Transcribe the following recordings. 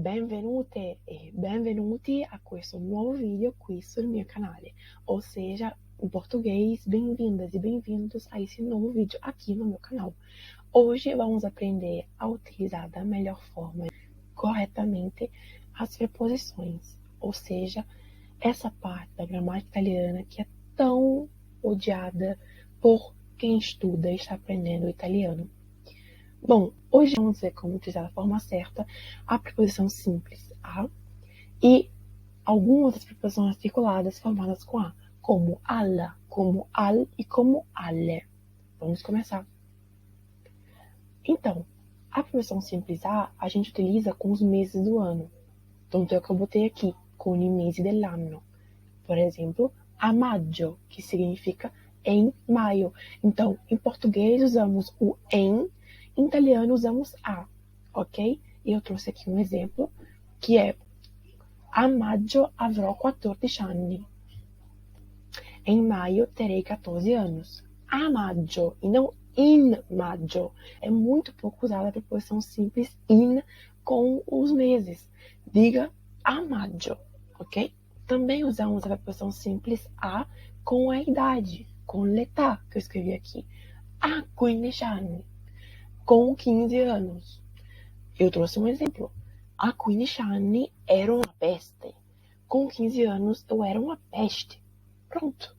Benvenute e benvenuti a questo nuovo video qui sul mio canale, ou seja, em português, bem-vindas e bem-vindos a esse novo vídeo aqui no meu canal. Hoje vamos aprender a utilizar da melhor forma, corretamente, as preposições, ou seja, essa parte da gramática italiana que é tão odiada por quem estuda e está aprendendo o italiano. Bom, hoje vamos ver como utilizar da forma certa a preposição simples a e algumas outras preposições articuladas formadas com a, como alla, como al e como alle. Vamos começar. Então, a preposição simples a gente utiliza com os meses do ano. Tanto é que eu botei aqui, com i mesi dell'anno. Por exemplo, a maggio, que significa em maio. Então, em português usamos o em italiano usamos a, ok? E eu trouxe aqui um exemplo, que é a maggio avrò 14 anni. Em maio terei 14 anos. A maggio, e não in maggio. É muito pouco usada a preposição simples in com os meses. Diga a maggio, ok? Também usamos a preposição simples a com a idade, com l'età, que eu escrevi aqui. A 15 anni. Com 15 anos. Eu trouxe um exemplo. A 15 anni ero uma peste. Com 15 anos eu era uma peste. Pronto.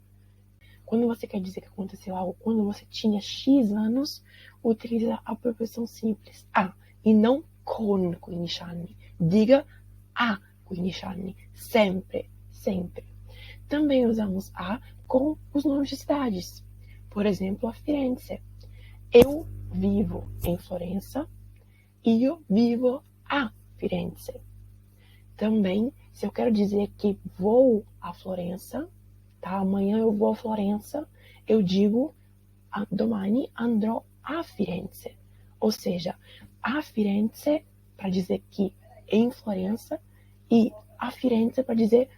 Quando você quer dizer que aconteceu algo quando você tinha X anos, utiliza a preposição simples a e não con 15 anni. Diga a 15 anni. Sempre, sempre. Também usamos a com os nomes de cidades. Por exemplo, a Firenze. Eu vivo em Florença. Io vivo a Firenze. Também, se eu quero dizer que vou a Florença, tá? Amanhã eu vou a Florença, eu digo domani andrò a Firenze. Ou seja, a Firenze para dizer que em Florença e a Firenze para dizer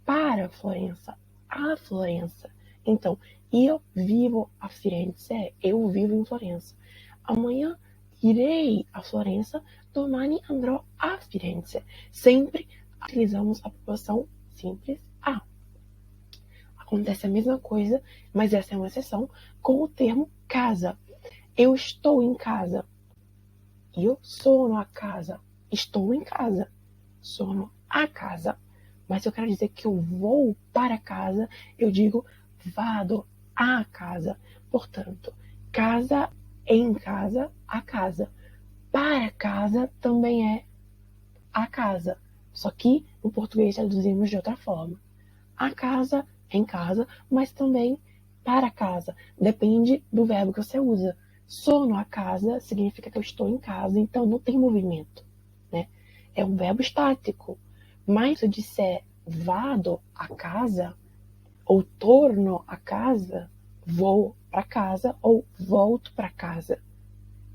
para Florença, a Florença. Então, io vivo a Firenze, eu vivo em Florença. Amanhã irei a Florença, domani andrò a Firenze. Sempre utilizamos a preposição simples a. Acontece a mesma coisa, mas essa é uma exceção, com o termo casa. Eu estou em casa. Io sono a casa. Estou em casa. Sono a casa. Mas se eu quero dizer que eu vou para casa, eu digo vado a casa. Portanto, casa, em casa, a casa. Para casa também é a casa. Só que no português traduzimos de outra forma. A casa, em casa, mas também para casa. Depende do verbo que você usa. Sono a casa significa que eu estou em casa, então não tem movimento, né? É um verbo estático. Mas se eu disser vado a casa, ou torno a casa, vou para casa ou volto para casa.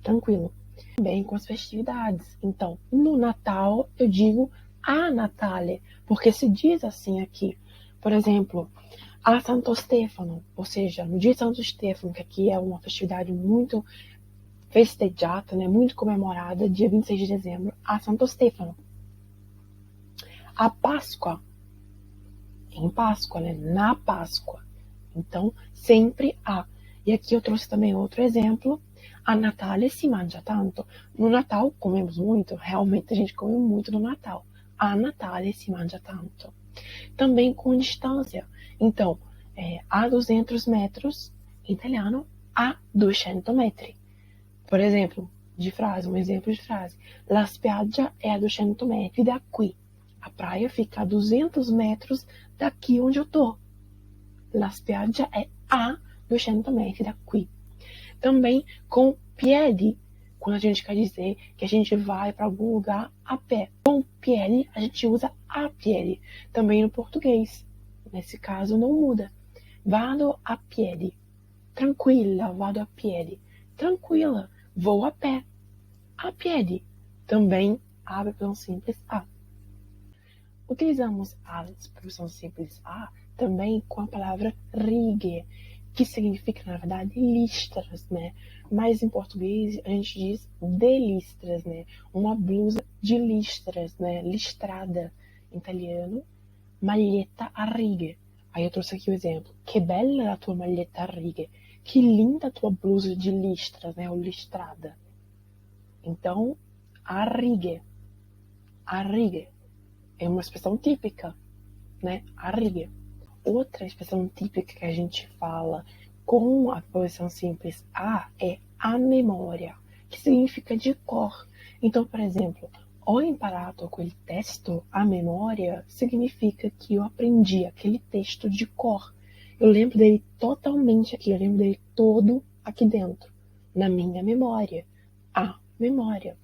Tranquilo. Também com as festividades. Então, no Natal, eu digo a Natale, porque se diz assim aqui. Por exemplo, a Santo Stefano, ou seja, no dia de Santo Stefano, que aqui é uma festividade muito festejada, né, muito comemorada, dia 26 de dezembro, a Santo Stefano. A Páscoa, em Páscoa, né, na Páscoa. Então, sempre a. E aqui eu trouxe também outro exemplo. A Natale si mangia tanto. No Natal comemos muito, realmente a gente come muito no Natal. A Natale si mangia tanto. Também com distância. Então, a 200 metros, em italiano, a 200 metri. Por exemplo, um exemplo de frase. La spiaggia è a 200 metri da qui. A praia fica a 200 metros daqui onde eu tô. La spiaggia è a 200 metri da qui. Também com piedi, quando a gente quer dizer que a gente vai para algum lugar a pé. Com piedi, a gente usa a piedi. Também no português. Nesse caso, não muda. Vado a piedi. Tranquilla, vado a piedi. Tranquila, vou a pé. A piedi. Também a preposição simples a. Utilizamos a preposição simples a também com a palavra righe, que significa, na verdade, listras, né? Mas em português a gente diz de listras, né? Uma blusa de listras, né? Listrada. Em italiano, maglietta a righe. Aí eu trouxe aqui o exemplo. Que bella a tua maglietta a righe. Que linda a tua blusa de listras, né? Ou listrada. Então, a righe. A righe é uma expressão típica, né? A righe. Outra expressão típica que a gente fala com a preposição simples a é a memória, que significa de cor. Então, por exemplo, ho imparato quel testo a memória significa que eu aprendi aquele texto de cor. Eu lembro dele totalmente aqui, eu lembro dele todo aqui dentro, na minha memória. A memória.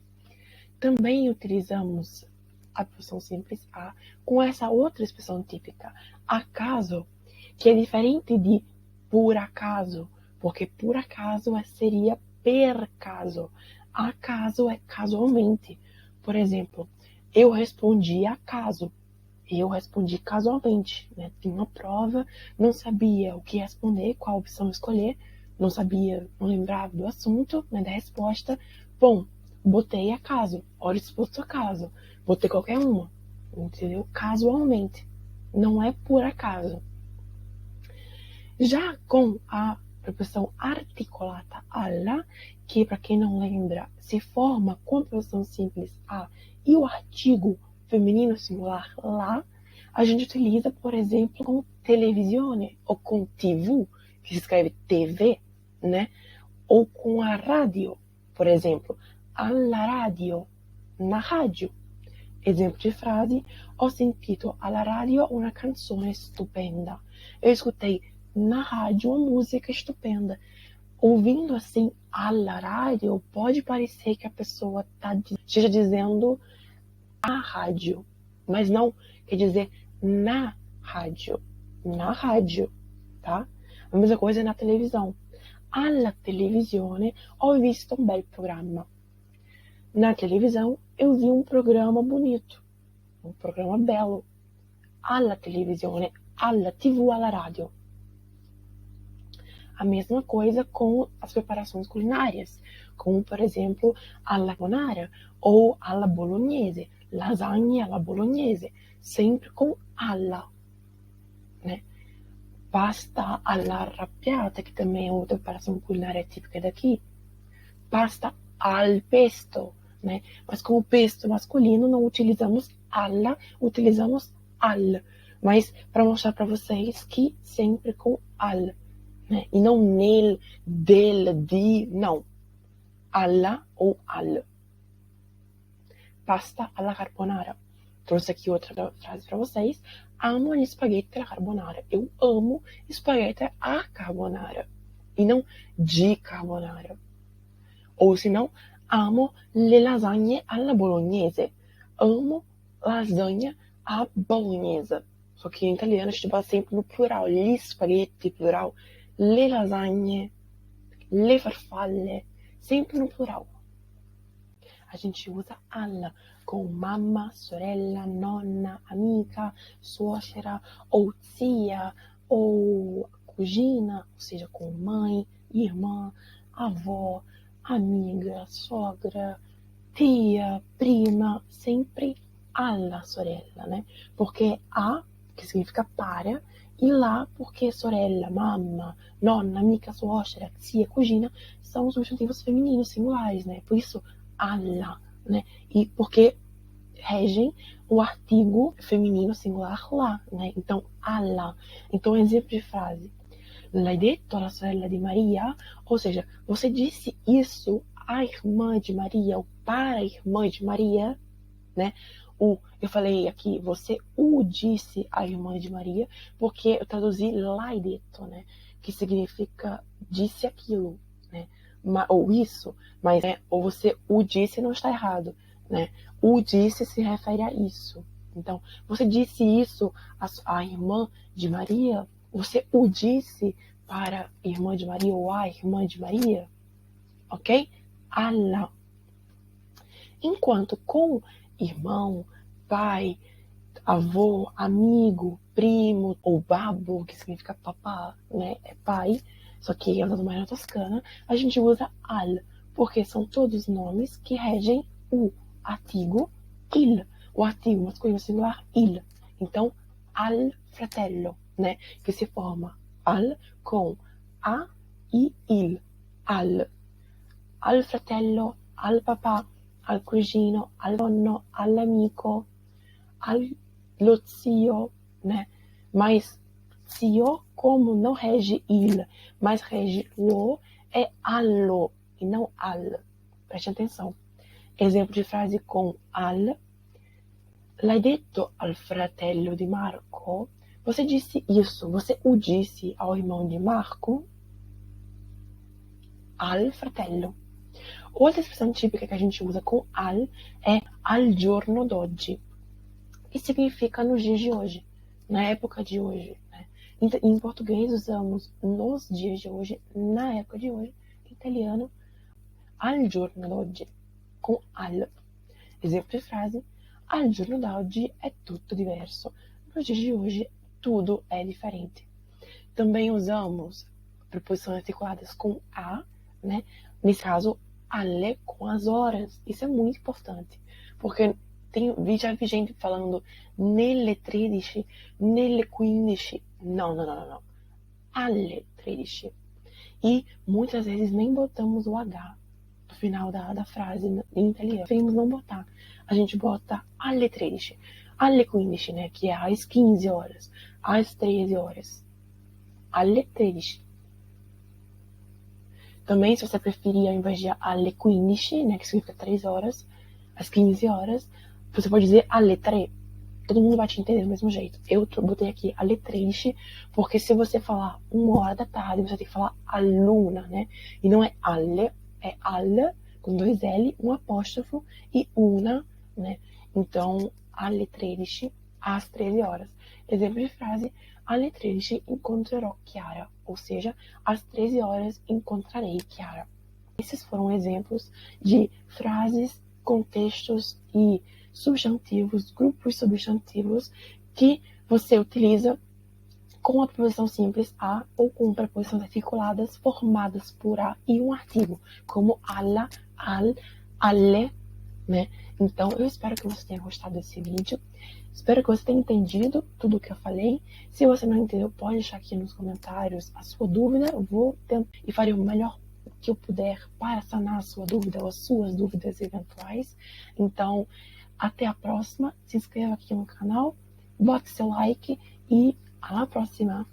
Também utilizamos a preposição simples a com essa outra expressão típica, acaso, que é diferente de por acaso, porque por acaso seria per caso, acaso é casualmente. Por exemplo, eu respondi acaso, eu respondi casualmente, né? Tinha uma prova, não sabia o que responder, qual opção escolher, não sabia, não lembrava do assunto, né, da resposta. Bom, botei acaso, olha exposto acaso, botei qualquer uma, entendeu? Casualmente, não é por acaso. Já com a preposição articulata alla, que para quem não lembra, se forma com a preposição simples a e o artigo feminino singular lá, a gente utiliza, por exemplo, com televisione ou com TV, que se escreve TV, né? Ou com a rádio, por exemplo, alla radio, na rádio. Exemplo de frase, ho sentito alla radio una canzone stupenda. Eu escutei na rádio uma música estupenda. Ouvindo assim, alla radio, pode parecer que a pessoa esteja dizendo a rádio, mas não, quer dizer na rádio. Na rádio, tá? A mesma coisa na televisão. Alla televisione ho visto un bel programma. Na televisão, eu vi um programa bonito, um programa belo. Alla televisione, alla TV, alla radio. A mesma coisa com as preparações culinárias, como, por exemplo, alla carbonara ou alla bolognese, lasanha alla bolognese, sempre com alla, né? Pasta alla arrabbiata, que também é outra preparação culinária típica daqui. Pasta al pesto, né? Mas como pesto masculino, não utilizamos alla, utilizamos al. Mas para mostrar para vocês que sempre com al, né? E não nel, del, di, não. Alla ou al. Pasta alla carbonara. Trouxe aqui outra frase para vocês. Amo gli spaghetti alla carbonara. Eu amo espaguete a carbonara. E não de carbonara. Ou se não, amo le lasagne alla bolognese. Amo lasanha à bolonhesa. Só que em italiano a gente bota sempre no plural. Gli spaghetti, plural. Le lasagne, le farfalle. Sempre no plural. A gente usa alla com mamma, sorella, nonna, amica, suocera, ou tia, ou cugina, ou seja, com mãe, irmã, avó, amiga, sogra, tia, prima, sempre alla sorella, né? Porque a, que significa para, e lá, porque sorella, mamma, nonna, amica, suocera, tia, cugina, são os substantivos femininos singulares, né? Por isso, alla, né? E porque regem o artigo feminino singular lá, né? Então, alla. Então, exemplo de frase. L'hai detto alla sorella di Maria? Ou seja, você disse isso à irmã de Maria, ou para a irmã de Maria, né? Eu falei aqui, você o disse à irmã de Maria, porque eu traduzi l'hai detto, né? Que significa disse aquilo, né? Ou isso, mas ou você o disse não está errado, né? O disse se refere a isso. Então, você disse isso à irmã de Maria? Você o disse para a irmã de Maria ou a irmã de Maria? Ok? Alla. Enquanto com irmão, pai, avô, amigo, primo ou babo, que significa papá, né? É pai. Só que ela mais na Toscana, a gente usa al, porque são todos nomes que regem o artigo il, o artigo masculino singular il. Então, al fratello, né? Que se forma al com a e il. Al fratello, al papà, al cugino, al nonno, all'amico, allo zio, né? Mas zio, como não rege il, mas rege lo, é allo e não al. Preste atenção. Exemplo de frase com al. L'hai detto al fratello di Marco? Você disse isso? Você o disse ao irmão de Marco? Al fratello. Outra expressão típica que a gente usa com al é al giorno d'oggi, que significa nos dias de hoje, na época de hoje. Né? Em português usamos nos dias de hoje, na época de hoje. Em italiano, al giorno d'oggi, com al. Exemplo de frase, al giorno d'oggi è tutto diverso. Nos dias de hoje, tudo é diferente. Também usamos preposições articuladas com a, né? Nesse caso, alle com as horas. Isso é muito importante, porque já vi gente falando nelle 13, nelle 15. Não. Alle 13. E muitas vezes nem botamos o H no final da frase em italiano. Preferimos não botar. A gente bota alle 13, alle 15, né? Que é às 15 horas, às 13 horas. Alle 13. Também, se você preferir, ao invés de alle 15, né, que significa 3 horas, às 15 horas, você pode dizer alle 3. Todo mundo vai te entender do mesmo jeito. Eu botei aqui alle 3, porque se você falar 1 hora da tarde, você tem que falar all'una, né? E não é alle, é al, com 2 L, um apóstrofo e una, né? Então, alle 13, às 13 horas. Exemplo de frase, alle 13 incontrerò Chiara, ou seja, às 13 horas encontrarei Chiara. Esses foram exemplos de frases, contextos e substantivos, grupos substantivos que você utiliza com a preposição simples a ou com preposições articuladas formadas por a e um artigo, como alla, al, alle, né? Então, eu espero que você tenha gostado desse vídeo. Espero que você tenha entendido tudo o que eu falei. Se você não entendeu, pode deixar aqui nos comentários a sua dúvida. Eu vou tentar e farei o melhor que eu puder para sanar a sua dúvida ou as suas dúvidas eventuais. Então, até a próxima. Se inscreva aqui no canal, bote seu like e à próxima.